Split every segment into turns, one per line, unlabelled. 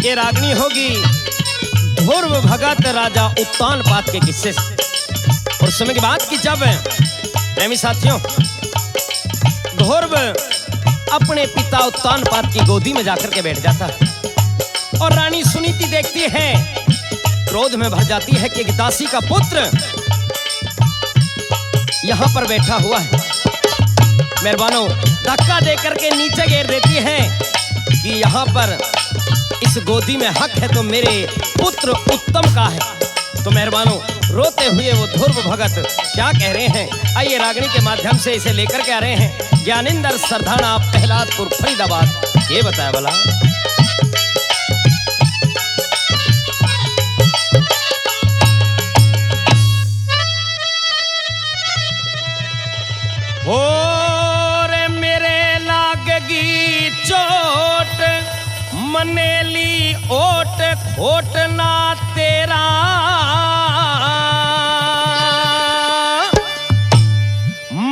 ये रागनी होगी ध्रुव भगत राजा उत्तानपाद के किस्से से। और समय की बात की जब प्रेमी साथियों ध्रुव अपने पिता उत्तानपाद की गोदी में जाकर के बैठ जाता है और रानी सुनीति देखती है, क्रोध में भर जाती है कि एक दासी का पुत्र यहां पर बैठा हुआ है। मेहरबानों धक्का देकर के नीचे गिर देती है कि यहां पर इस गोदी में हक है तो मेरे पुत्र उत्तम का है। तो मेहरबानों रोते हुए वो ध्रुव भगत क्या कह रहे हैं, आइए रागनी के माध्यम से इसे लेकर के आ रहे हैं ज्ञानेंद्र सरधाना पहलादपुर फरीदाबाद। ये बताया बोला और मेरे लागगी चोट मनेली ओट खोट ना तेरा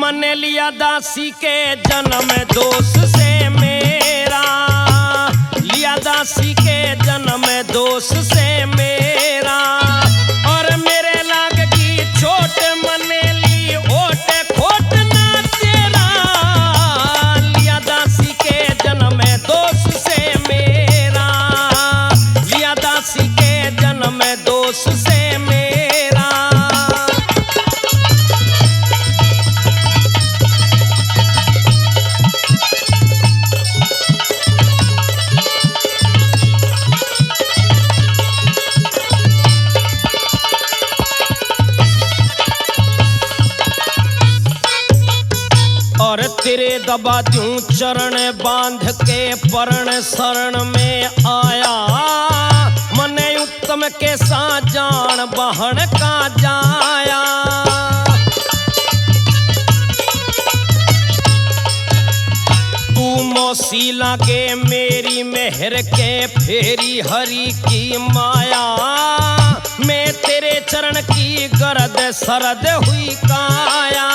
मन लिया दासी के जन्म दोष से मेरा, लिया दासी के जन्म दोष से मेरा। और मेरे लाग की चोट मनेली ओट खोट ना तेरा, लिया दासी के जन्म दोष से मेरा, लिया दासी के जन्म दोष से मेरा। और तेरे दबा दूं चरण बांध के परण शरण में आया, मने उत्तम के साथ जान बहन का जाया। तू मौसीला के मेरी मेहर के फेरी हरि की माया, मैं तेरे चरण की गरद सरद हुई काया।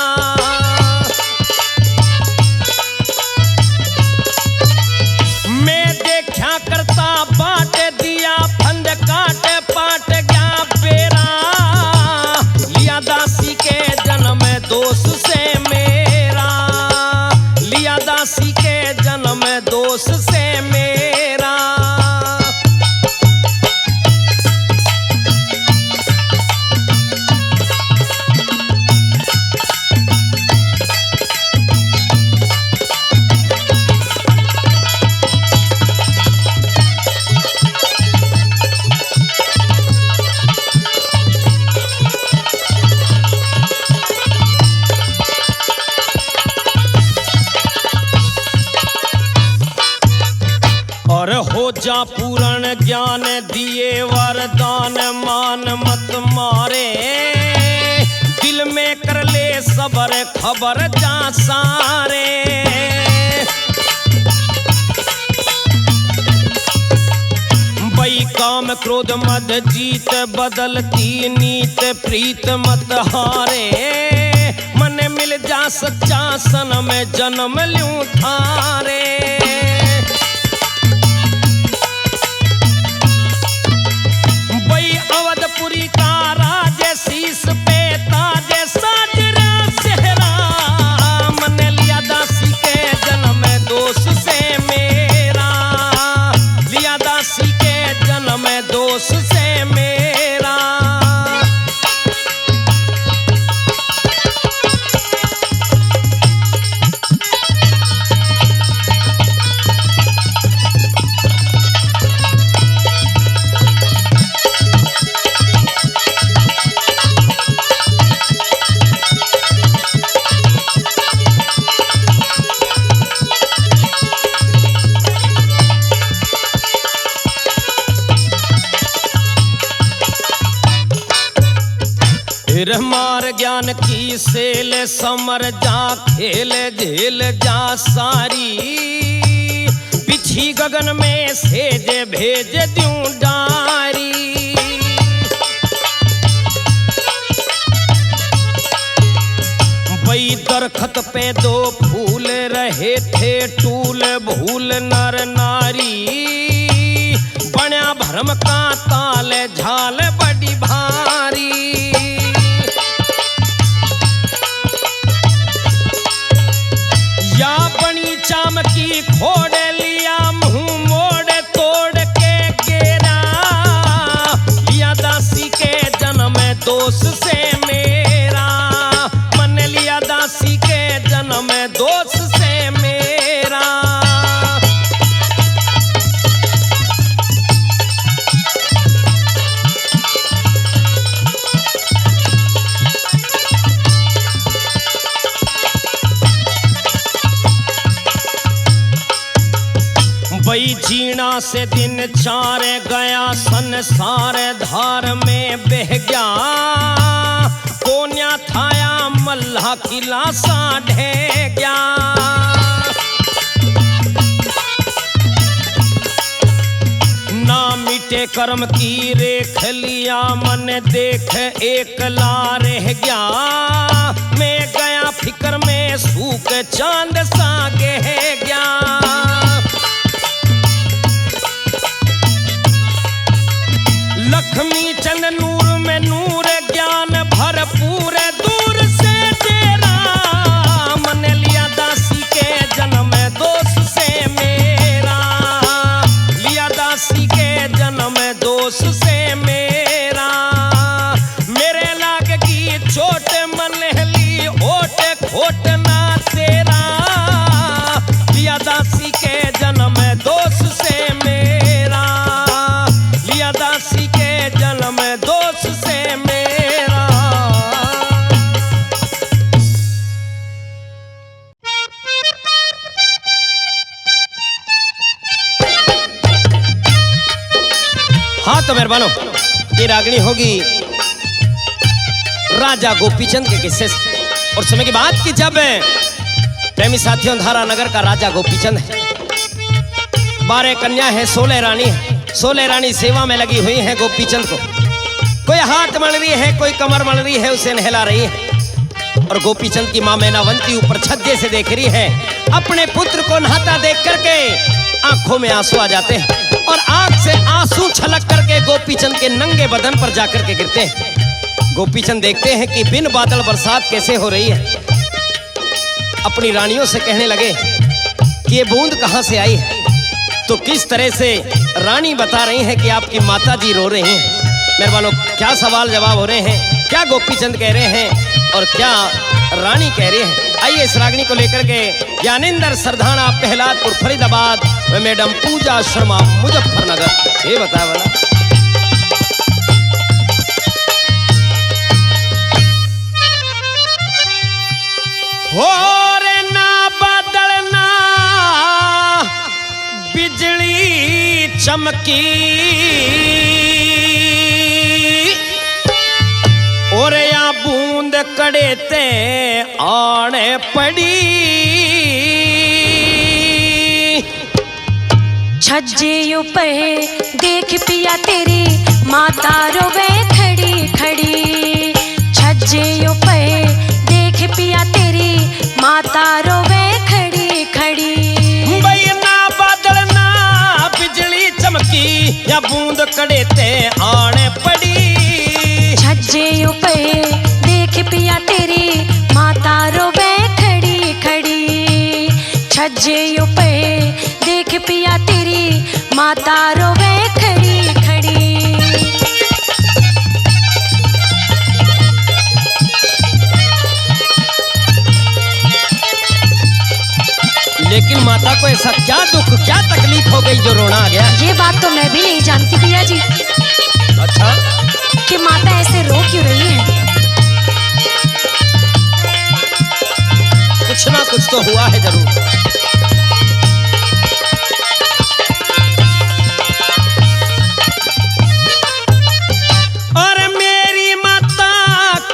करता बाट दिया फंद काट पाट गया बेरा, लिया दासी के जन्म दोष से मेरा, लिया दासी के जन्म दोष से मेरा। और हो जा पूर्ण ज्ञान दिए वरदान मान मत मारे, दिल में कर ले सबर खबर जा सारे। बई काम क्रोध मद जीत बदलती नीत प्रीत मत हारे, मन मिल जा सच्चा सनम जन्म लूं थारे। अवधपुरी का राज शीस पे ताज साजरा सेहरा, मन लिया दासी के जन्म दोष से मेरा, लिया दासी के जन्म दोष से मेरा। फिर मार ज्ञान की सेल समर जा खेल झेल जा सारी, बिछी गगन में सेज भेज दूं डारी। बई दरखत पे दो फूल रहे थे टूल भूल नर नारी, बना दुनिया भरम का ताल झाल बड़ी भारी। या बनी चाम की खोड़ लिया मुंह मोड़ तोड़ के गेरा। लिया दासी के जन्म दोष से मेरा, मन लिया दासी के जन्म दोष से मेरा। वही जीना से दिन चार गया, संसार धार में बह गया। कोन्या थाया मल्हा किला सा ढह गया। ना मिटे कर्म की रेख लिया, मन देख एकला रह गया। मैं गया फिक्र में सूख चांद सा गह गया। लक्ष्मी चंद नूर में नूर ज्ञान भरपूर दूर से तेरा। मन लिया दासी के जन्म दोष से मेरा, लिया दासी के जन्म दोष से मेरा। मेरे लागगी चोट मन ली ओट खोट ना तेरा। लिया दासी के जन्म दोष से मेरा, लिया दासी के जन्म दोष से मेरा। हाँ तो मेहरबानो, ये रागनी होगी राजा गोपीचंद के किस्से से। और समय की बात की जब प्रेमी साथियों, धारा नगर का राजा गोपीचंद है। 12 कन्या है, 16 रानी है। 16 रानी सेवा में लगी हुई हैं गोपीचंद को। कोई हाथ मल रही है, कोई कमर मल रही है, उसे नहला रही है। और गोपीचंद की मां मैनावंती ऊपर छज्जे से देख रही है। अपने पुत्र को नहाता देख करके आंखों में आंसू आ जाते हैं और आंख से आंसू छलक करके गोपीचंद के नंगे बदन पर जाकर के गिरते हैं। गोपीचंद देखते हैं कि बिन बादल बरसात कैसे हो रही है। अपनी रानियों से कहने लगे कि ये बूंद कहां से आई है। तो किस तरह से रानी बता रही हैं कि आपकी माता जी रो रही हैं। मेहरबानों, क्या सवाल जवाब हो रहे हैं, क्या गोपीचंद कह रहे हैं और क्या रानी कह रही है। आइए इस रागनी को लेकर के ज्ञानेंद्र सरधाना पहलादपुर फरीदाबाद व मैडम पूजा शर्मा मुजफ्फरनगर ये बताया वाला। हो रे ना बदलना बिजली चमकी और या बूंद कड़े ते आने पड़ी।
छज्जे ऊपर देख पिया तेरी माता रोवे खड़ी खड़ी। छज्जे ऊपर देख पिया तेरी माता रोवे खड़ी खड़ी।
ना बादल ना बिजली चमकी या बूंद कड़े ते आने पड़ी।
छज्जे ऊपर देख पिया तेरी माता रोवे खड़ी खड़ी। छज्जे ऊपर देख पिया तेरी माता रोवे खड़ी खड़ी।
लेकिन माता को ऐसा क्या दुख क्या तकलीफ हो गई जो रोना आ गया।
ये बात तो मैं भी नहीं जानती भैया जी।
अच्छा,
कि माता ऐसे रो क्यों रही है।
कुछ ना कुछ तो हुआ है जरूर। और मेरी माता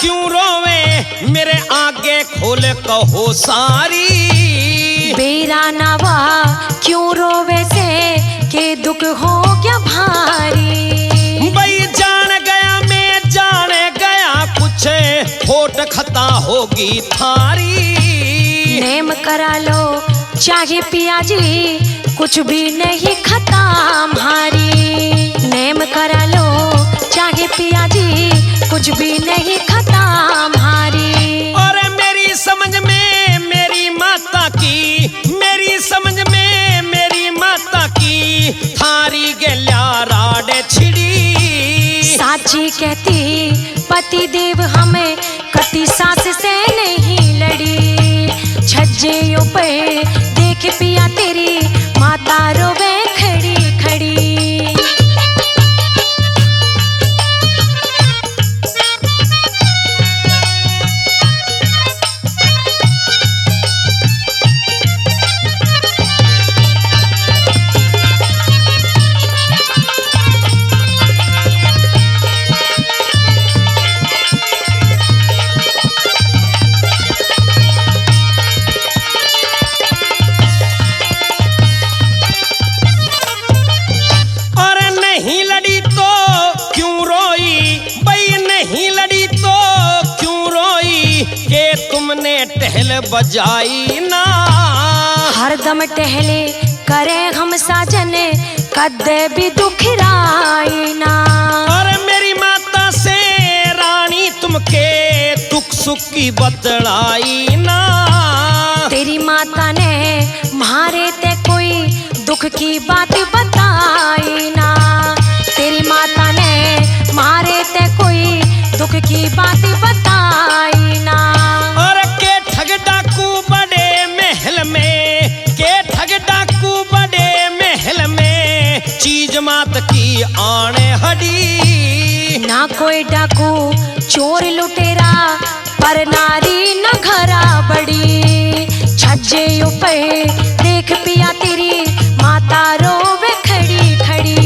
क्यों रोवे मेरे आगे खोल कहो सारी।
बेरा नवा क्यों रोवे से के दुख हो क्या भारी।
भाई जान गया मैं जान गया कुछ खोट खता होगी थारी।
नेम करा लो चाहे पिया जी कुछ भी नहीं खत्म हारी। नेम करा लो चाहे पिया जी, कुछ भी नहीं खत्म हारी।
और मेरी समझ में मेरी माता की, मेरी समझ में मेरी माता की थारी गल्या राड छिड़ी।
साची कहती पति देव हमें कति सास से नहीं लड़ी। छज्जे पे देख पिया तेरी माता रोवे खड़ी खड़ी।
टहल बजाई ना।
हरदम टहले करे हम साजन, कदे भी दुखराई ना।
और मेरी माता से रानी तुमके दुख सुख की बतलाई ना।
तेरी माता ने मारे ते कोई दुख की बात बताई ना। तेरी माता ने मारे ते कोई दुख की बात बताई ना।
और के ठग डाकू बड़े महल में, के ठग डाकू बड़े महल में चीज मात की आने हडी।
ना कोई डाकू चोर लुटेरा पर नारी न घरा बड़ी। छज्जे पे देख पिया तेरी माता रोवे खड़ी खड़ी।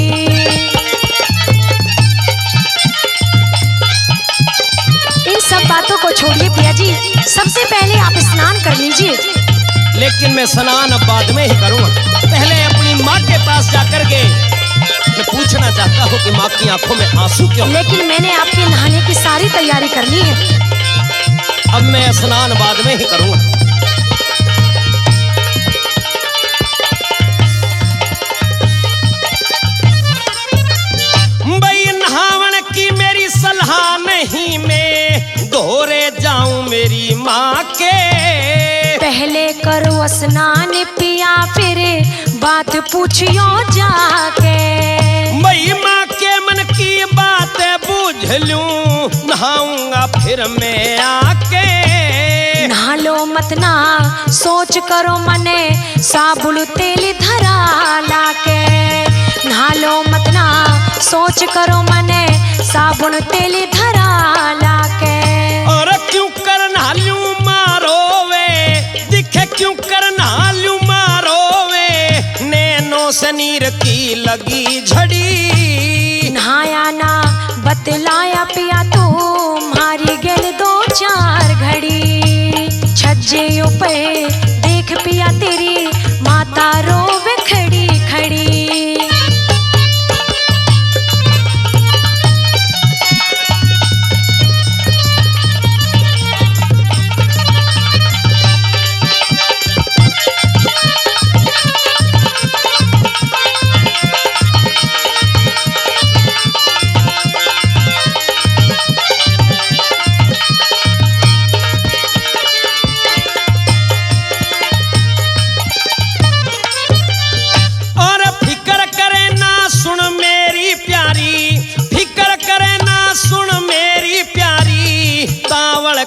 इन सब बातों को छोड़िए पिया जी, सबसे पहले आप स्नान कर लीजिए।
लेकिन मैं स्नान अब बाद में ही करूंगा। पहले अपनी माँ के पास जाकर के मैं पूछना चाहता हूँ कि माँ की आंखों में आंसू क्यों।
लेकिन मैंने आपके नहाने की सारी तैयारी कर ली है।
अब मैं स्नान बाद में ही करूंगा। भाई नहावन की मेरी सलाह नहीं, मैं दोहरे जाऊं मेरी माँ के।
पहले करो स्नान पिया फिर बात पूछियो जाके।
भाई माँ के मन की बात बूझ लूं, नहाऊंगा फिर मैं आके।
नहा लो मत ना सोच करो मने, साबुन तेल धरा लाके। नहा लो मत ना सोच करो मने, साबुन तेल धरा लाके।
और क्यों कर नहालूं मारोवे, दिखे क्यों कर नहालूं मारोवे, नैनो से नीर की लगी झड़ी।
नहाया ना बतलाया पिया तू, मारी गेल 2-4 घड़ी। छज्जे पे देख पिया तेरी माता रोवे खड़ी खड़ी।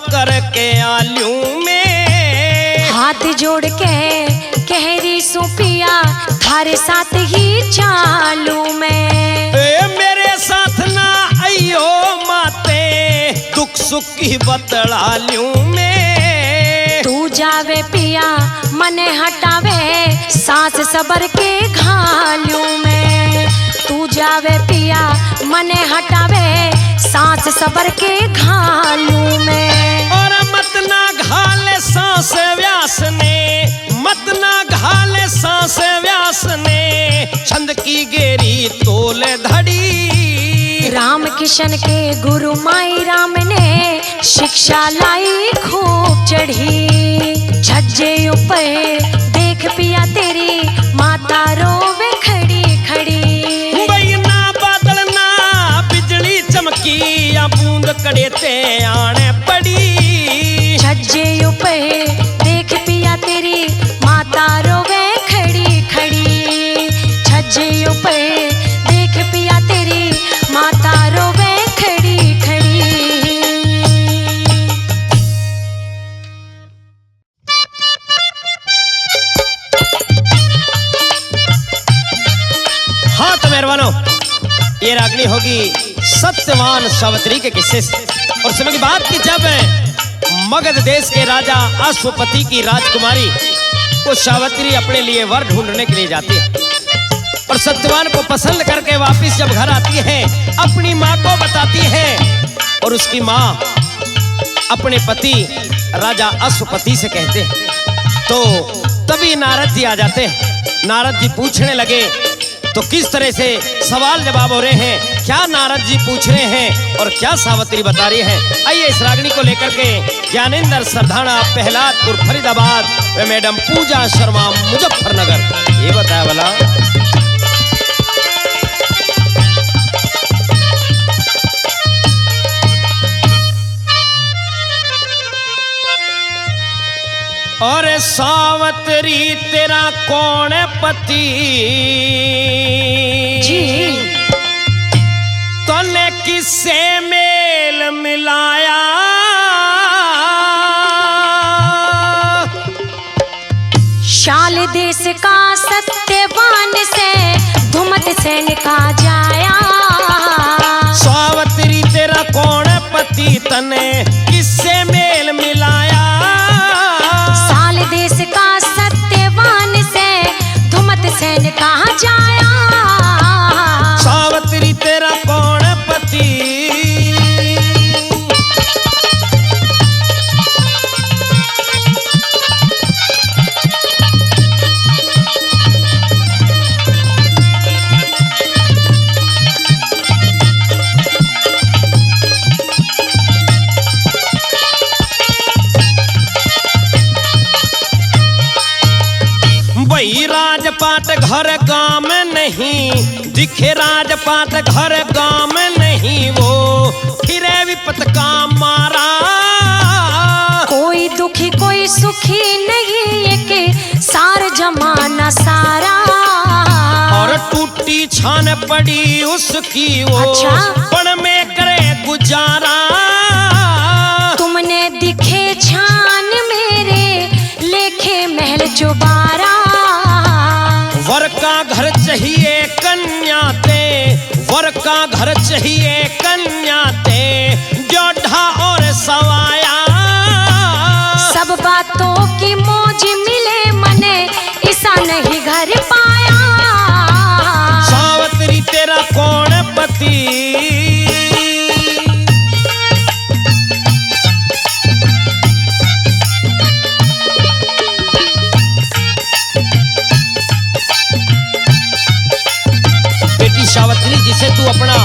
करके आलू में
हाथ जोड़ के कह रही सू पिया, थारे साथ ही चालू में।
मेरे साथ ना आइयो माते, दुख सुख की बतलालू में।
तू जावे पिया मने हटावे, सांस सबर के घालू में। तू जावे पिया मने हटावे, सांस सबर के घालू में।
और मत ना घाले सांस व्यास ने, मत ना घाले सांस व्यास ने, छंद की गेरी तोल धड़ी।
राम किशन के गुरु माई राम ने शिक्षा लाई खूब चढ़ी। छज्जे ऊपर देख पिया तेरी माता माता रोवे खड़ी खड़ी।
ना बादल ना बिजली चमकी या बूंद कड़े ते आने पड़ी।
छज्जे ऊपर देख पिया तेरी माता रोवे खड़ी खड़ी। छज्जे ऊपर देख पिया तेरी माता रोवे खड़ी खड़ी।
हाँ तो मेहरबानों, ये रागनी होगी सत्यवान सावित्री के किस्से से। और समय की बात की जब मगध देश के राजा अश्वपति की राजकुमारी वो सावित्री अपने लिए वर ढूंढने के लिए जाती है और सत्यवान को पसंद करके वापस जब घर आती है अपनी माँ को बताती है और उसकी माँ अपने पति राजा अश्वपति से कहते हैं। तो तभी नारद जी आ जाते हैं। नारद जी पूछने लगे तो किस तरह से सवाल जवाब हो रहे हैं, क्या नारद जी पूछ रहे हैं और क्या सावित्री बता रही है। आइए इस रागनी को लेकर के ज्ञानेंद्र सरधाना प्रहलादपुर फरीदाबाद व मैडम पूजा शर्मा मुजफ्फरनगर ये बताया भला। और सावित्री तेरा कौन पति
जी
तूने किससे मेल मिलाया।
शाल देश का सत्यवान से धुमत से निका जाया।
सावित्री तेरा कौन पति तने किससे मेल मिलाया।
साल देश का सत्यवान से धुमत से निका जाया।
सावित्री तेरा कौन पति वही राजपाट घर गांव नहीं दिखे। राजपाट घर गांव नहीं वो फिरे विपत का मारा।
कोई दुखी कोई सुखी नहीं एक सार जमाना सारा।
और टूटी छान पड़ी उसकी वो
अच्छा?
पण में करे गुजारा।
तुमने दिखे छान मेरे लेखे महल चुबारा।
वर का घर चाहिए कन्या ते, वर का घर चाहिए कन्या ते, जोधा और सवाया।
सब बातों की मौज मिले मने ऐसा नहीं घर पाया।
सावित्री तेरा कौन पति सावित्री जिसे तू अपना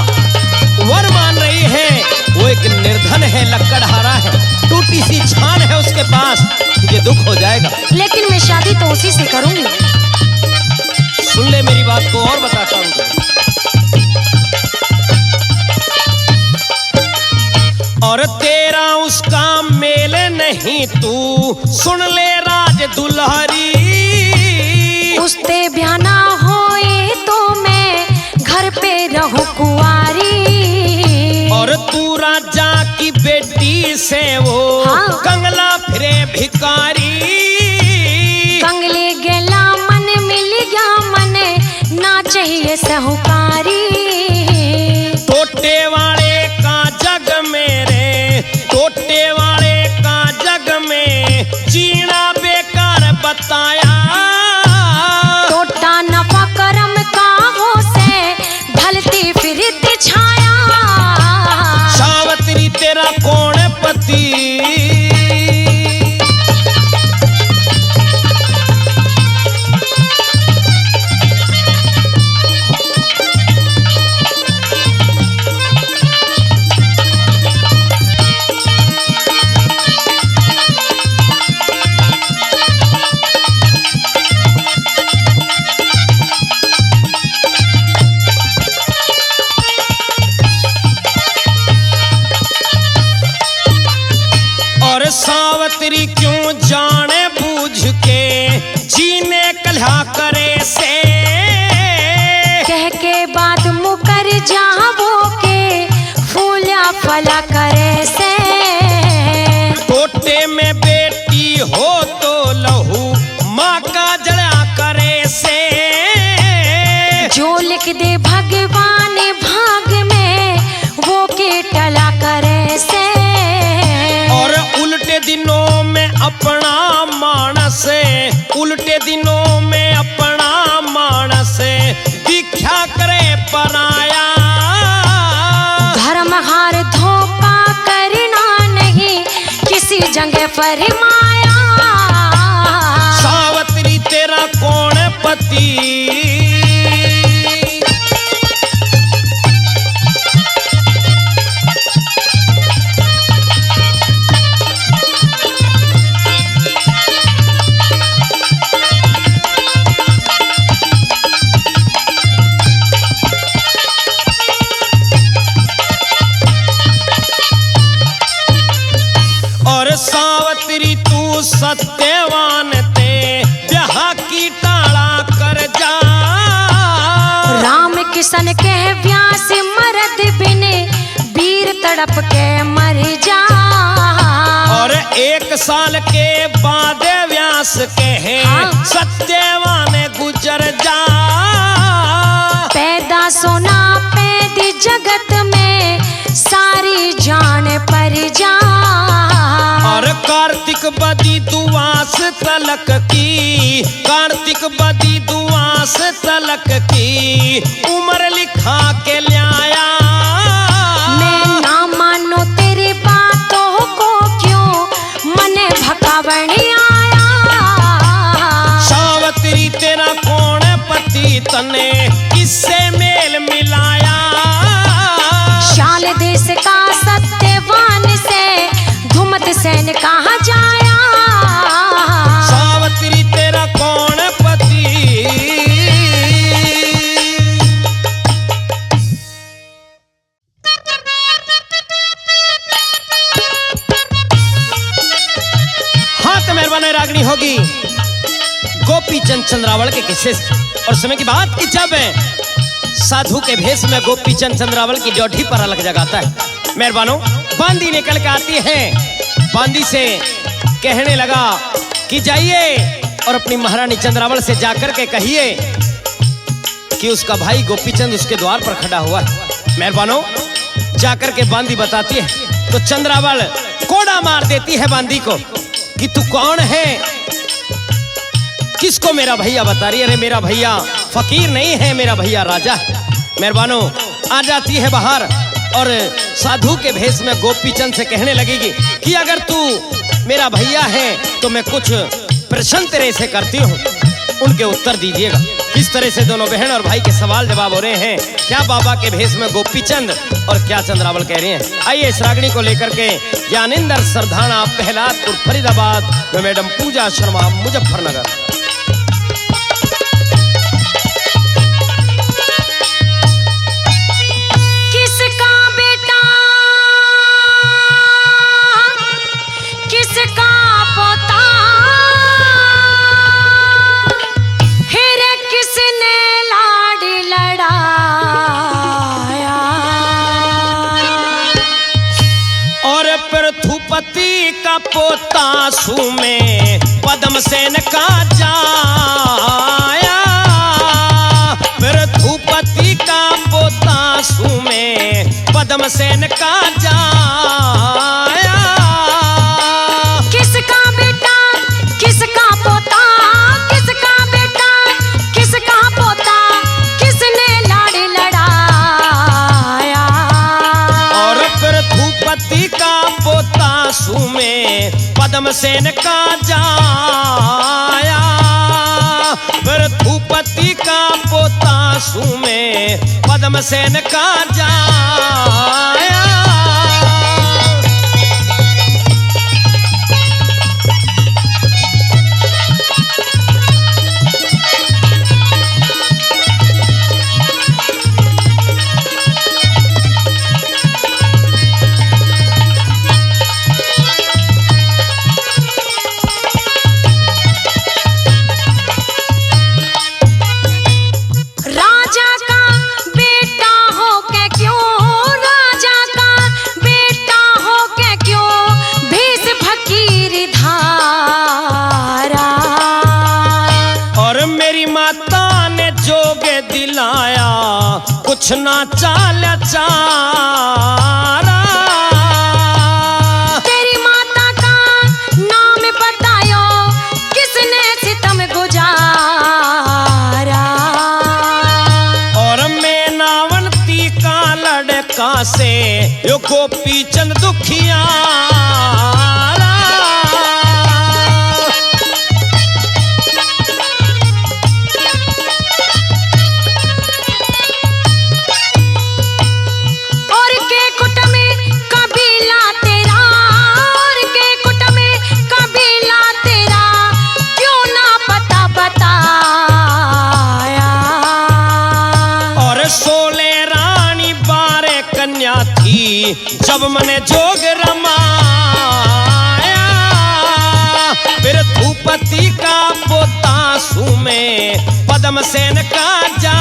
वर मान रही है वो एक निर्धन है, लकड़हारा है, टूटी सी छान है उसके पास, तुझे दुख हो जाएगा।
लेकिन मैं शादी तो उसी से करूंगी।
सुन ले मेरी बात को और बताता हूँ। और तेरा उसका मेल नहीं तू सुन ले राज दुल्हरी।
उसते ब्याना होए तो मैं घर पे रहूं कुंवारी।
और तू राजा की बेटी से वो
हाँ?
कंगला फिरे भिकारी।
कंगले गेला मन मिल गया मने ना चाहिए साहूकारी।
टोटे वाले का जग मेरे, टोटे वाले का जग में जीना बेकार बताया।
टोटा नफा करम का हो से ढलती फिरती छाया।
सावित्री तेरा कौन पति
भला करे से।
टोटे में बेटी हो तो लहू माँ का जड़ा करे से।
जो लिख दे भगवान भाग में वो के टला करे से।
और उल्टे दिनों में अपना मानस, उल्टे दिनों में अपना मानस दीक्षा करे पराया।
धर्म हार धोखा करना नहीं किसी जगह फरमाया।
सावित्री तेरा कौन पति, और सावित्री तू सत्यवान ते ब्याह की टाला कर जा।
राम किशन के व्यास मरद बिने वीर तड़प के मर जा।
और 1 साल के बाद व्यास कहे सत्यवान गुजर जा।
पैदा सोना पैदी जगत में सारी जान पर जा।
और कार्तिक बदी दुआस तलक की, कार्तिक बदी दुआस तलक की उम्र लिखा के लाया।
मैं ना मानो तेरी बातों को क्यों मने भकावण आया।
सावित्री तेरा कौन पति तने किससे मेल मिलाया।
शाल देश का सत्यवान से धुमत सैन कहाँ जाया।
सावित्री तेरा कौन पति। हाँ तो मेहरबानी रागनी होगी गोपी चंद चंद्रावल के किस्से और समय की बात की जब साधु के भेष में गोपी चंद चंद्रावल की ड्योढ़ी पर अलग जगाता है। मेहरबानों बांदी निकल के आती है, बांदी से कहने लगा कि जाइए और अपनी महारानी चंद्रावल से जाकर के कहिए कि उसका भाई गोपीचंद उसके द्वार पर खड़ा हुआ है। मेहरबानों जाकर के बांदी बताती है तो चंद्रावल कोड़ा मार देती है बांदी को कि तू कौन है, किसको मेरा भैया बता रही है। अरे मेरा भैया फकीर नहीं है, मेरा भैया राजा है। मेहरबानों आ जाती है बाहर और साधु के भेष में गोपीचंद से कहने लगेगी कि अगर तू मेरा भैया है तो मैं कुछ प्रश्न तेरे से करती हूँ, उनके उत्तर दीजिएगा। किस तरह से दोनों बहन और भाई के सवाल जवाब हो रहे हैं, क्या बाबा के भेष में गोपीचंद और क्या चंद्रावल कह रहे हैं। आइए इस रागनी को लेकर के ज्ञानेंद्र सरधाना पहलादपुर फरीदाबाद में मैडम पूजा शर्मा मुजफ्फरनगर।
किसका बेटा किसका पोता हेरे किसने लाड़ी लड़ाया।
और पृथुपति का पोता सुमे पद्मसेन का जाया। पृथुपति का पोता सुमे पद्मसेन का जाया।
किसका बेटा किसका पोता किसका बेटा किसका पोता किसने लाड़ी लड़ाया।
और पृथुपति का पोता सुमे पद्मसेन का जाया। पृथुपति का पोता सुमे पद्मसेन का जाया।
राजा का बेटा हो के क्यों
तेरी माता ने जोग दिलाया कुछ ना चाल चारा।
तेरी माता का नाम बतायो किसने सितम गुजारा।
और मैं नावंती का लड़का से यो गोपी चंद दुखिया। जब मने जोग रमाया फिर भूपति का पोता सुमे पद्म सेन का जाया।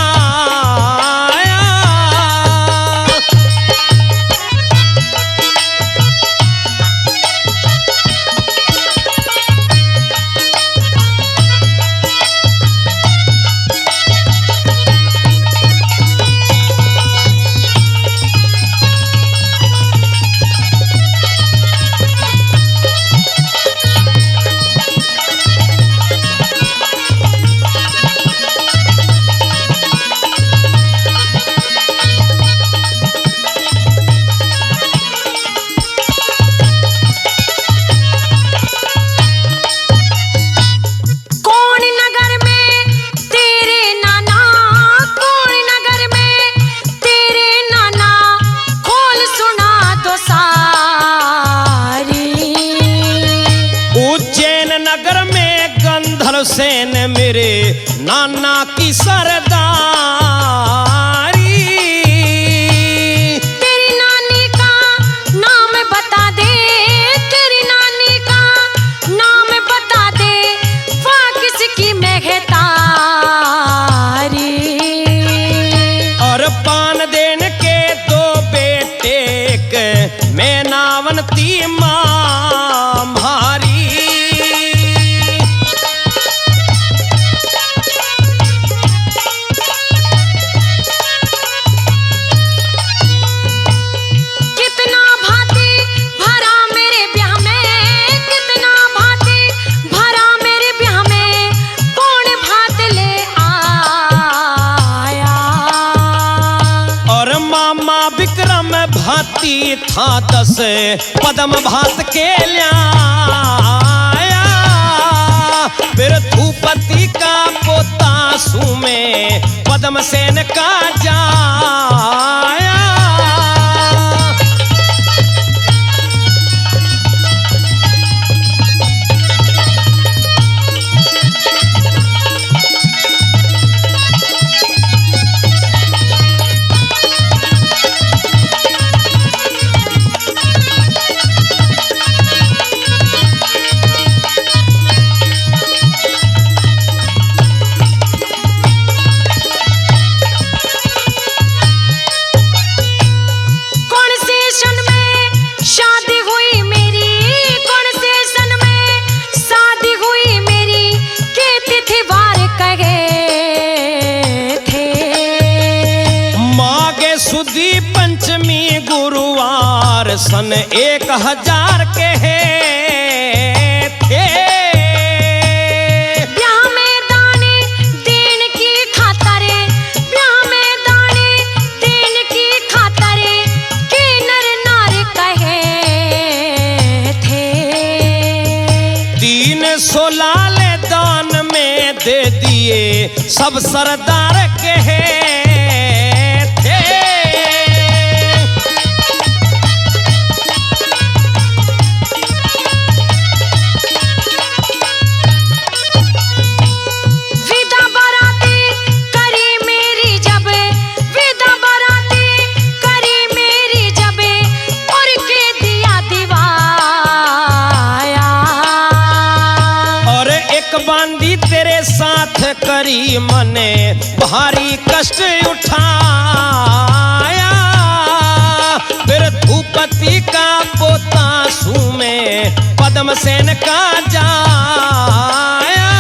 सेन मेरे नाना की सरदारी।
तेरी नानी का नाम बता दे, तेरी नानी का नाम बता दे, वाह किसकी मेहतारी।
और पान देन के दो बेटे के मैं नावंती मां भारी। भाती था 10 पद्म भात के लिया फिर भूपति का पोता सुमे पद्म सेन का जाया। पंचमी गुरुवार सन 1000 के थे।
ब्याह में दाने देन की खातर, ब्याह में दाने देन की खातर के नर नार कहे थे।
300 लाल दान में दे दिए सब सरदार कहे थे। तेरे साथ करी मने भारी कष्ट उठाया फिर भूपति का पोता सुमे पद्म सेन का जाया।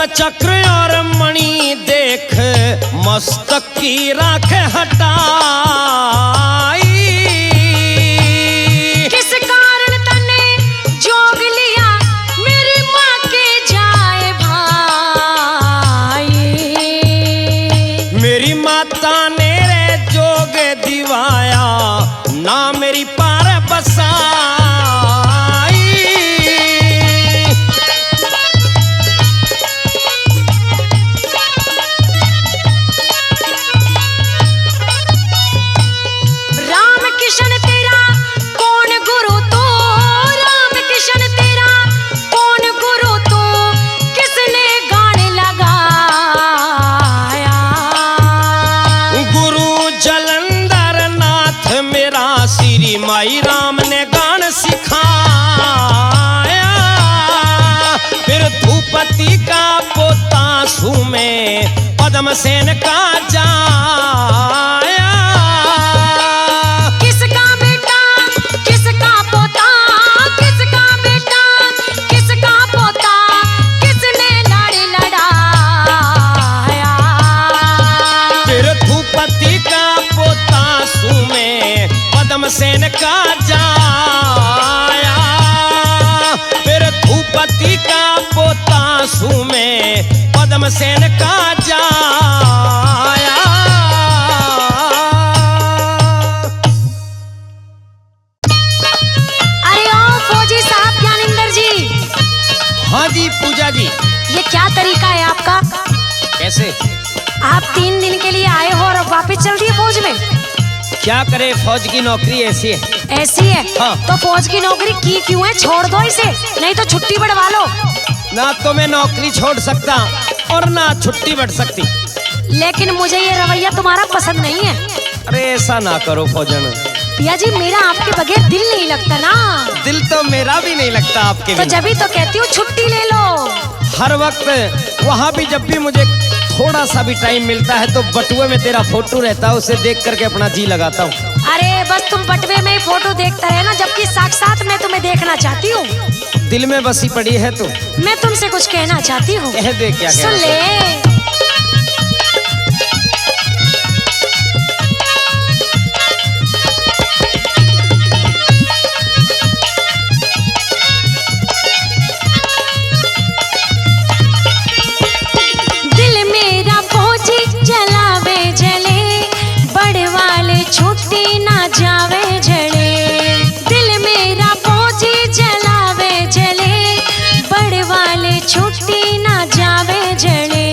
पद्म चक्र और मणि देख मस्तक की राख हटाई।
किस कारण तने जोग लिया मेरी माँ के जाए भाई।
मेरी माता ने रे जोग दिवाया ना मेरी पार बसाई।
राम किशन तेरा कौन गुरु तू, राम किशन तेरा कौन गुरु तू, किसने गाने लगाया।
गुरु जलंधर नाथ मेरा श्री माई राम ने गान सिखाया। फिर धूपति का पोता सुमे पद्म सेन का जाया।
किसका बेटा किसका पोता, किसका बेटा किसका पोता, किसने लड़ी लड़ाया।
फिर धूपति का पोता सुमे पद्म सेन का जाया। फिर धूपति का पोता सुमे पद्म सेन का जाया।
अरे ओ फौजी साहब ज्ञानेंद्र जी,
हाँ जी पूजा जी।
ये क्या तरीका है आपका?
कैसे?
आप 3 दिन के लिए आए हो और अब वापस चल दिए फौज में।
क्या करे, फौज की नौकरी ऐसी है।
ऐसी है?
हाँ।
तो फौज की नौकरी की क्यों है? छोड़ दो इसे, नहीं तो छुट्टी बढ़वा लो।
ना तो मैं नौकरी छोड़ सकता और ना छुट्टी बढ़ सकती।
लेकिन मुझे ये रवैया तुम्हारा पसंद नहीं है।
अरे ऐसा ना करो फौजन।
पिया जी, मेरा आपके बगैर दिल नहीं लगता ना।
दिल तो मेरा भी नहीं लगता आपके
तो
बिना।
जब ही तो कहती हूँ छुट्टी ले लो।
हर वक्त वहाँ भी जब भी मुझे थोड़ा सा भी टाइम मिलता है तो बटुए में तेरा फोटो रहता है, उसे देख करके अपना जी लगाता हूँ।
अरे बस तुम बटवे में ही फोटो देखता रहना, जबकि साक्षात मैं तुम्हें देखना चाहती हूँ।
दिल में बसी पड़ी है तू।
मैं तुमसे कुछ कहना चाहती हूँ।
कह दे क्या
सुन
कहना
ले। दिल मेरा फौजी जलावे जले, बड़े वाले छुट्टी ना जावे जले। दिल मेरा फौजी जलावे जले, बड़े वाले छुट्टी ना जावे जले।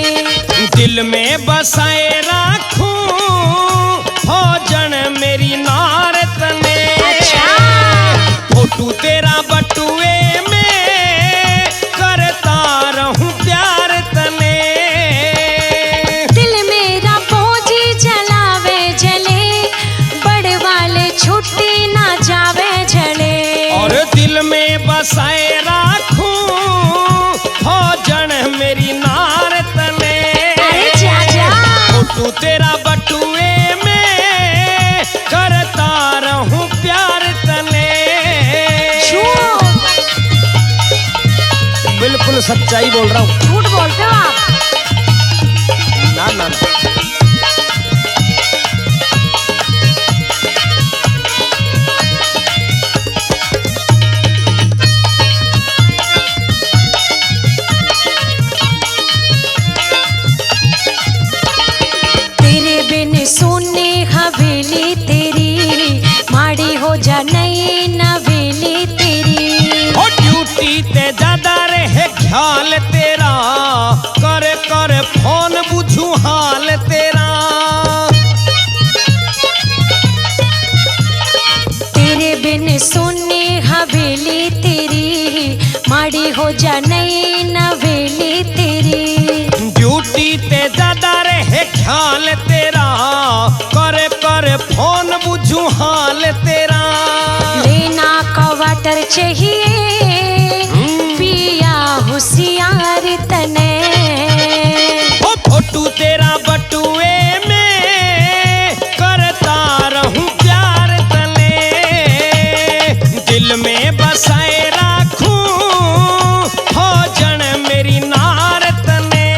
दिल में बसाए राखूं फौजन मेरी नारत ने।
अच्छा।
फोटू तेरा बटुए में करता रहूं प्यार तने।
दिल मेरा फौजी जलावे जले, बड़े वाले छुट्टी ना जावे जले।
और दिल में बसाए राखूं फौजन मेरी नारत ने।
अरे जा जा।
फोटू तेरा बटुए में करता रहूं प्यार तने।
झूठ
बिल्कुल सच्चाई बोल रहा हूँ।
झूठ बोलते हो आप।
ना ना ना।
तेरे बिन सोने हवेली तेरी, माड़ी हो जा नई नवेली तेरी।
ओ ड्यूटी ते ज्यादा रहे ख्याल तेरा, कर कर फोन बुझू हाल तेरा।
तेरे बिन सोने हवेली तेरी, माड़ी हो जा नई नवेली तेरी।
ड्यूटी ते ज्यादा रहे ख्याल तेरा, कर कर फोन बुझू हाल तेरा।
लेना क्वार्टर चाहिए पिया होशियार तने।
ओ फोटू तेरा बटुए में करता रहूं प्यार तने। दिल में बसाए राखूं फौजन मेरी नार तने।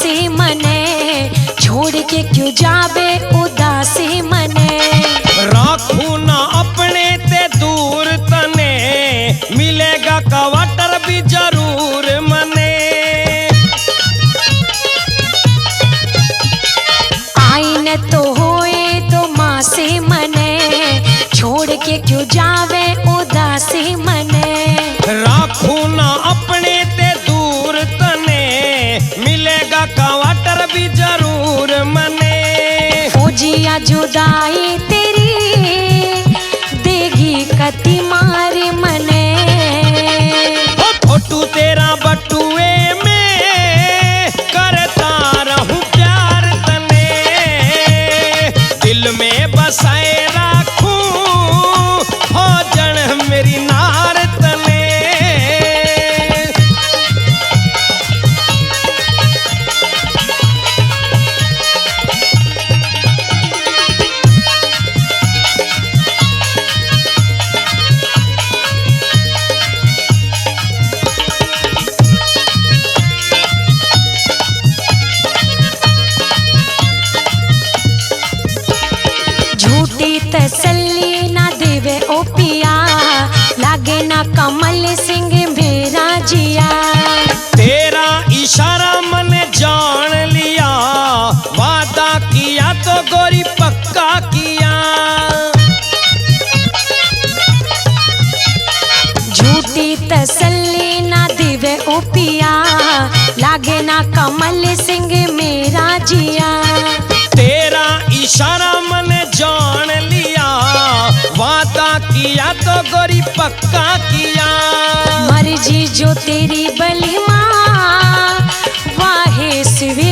मासी मने, छोड़ के क्यों जावे उदासी मने।
राखू ना अपने ते दूर तने, मिलेगा क्वार्टर भी जरूर मने।
आईने तो होए तो मासी मने, छोड़ के क्यों जावे उदासी मने।
राखू ना अपने ते दूर तने, मिलेगा क्वार्टर भी जरूर मने।
फौजिया जुदाई तेरी देगी कति मारी मने।
ओ फोटू तेरा बटुए में करता रहूं प्यार तने, दिल में बसाए राखूं हो जन मेरी नार तने।
झूठी तसल्ली ना देवे ओ पिया, लागे ना कमल सिंह मेरा जिया।
तेरा इशारा मैंने जान लिया, वादा किया तो गोरी पक्का किया।
झूठी तसल्ली ना देवे ओ पिया, लागे ना कमल सिंह मेरा जिया।
तेरा इशारा मैंने जान लिया, वादा किया तो गोरी पक्का किया।
मर्जी जो तेरी बली माँ, वाहे सिवे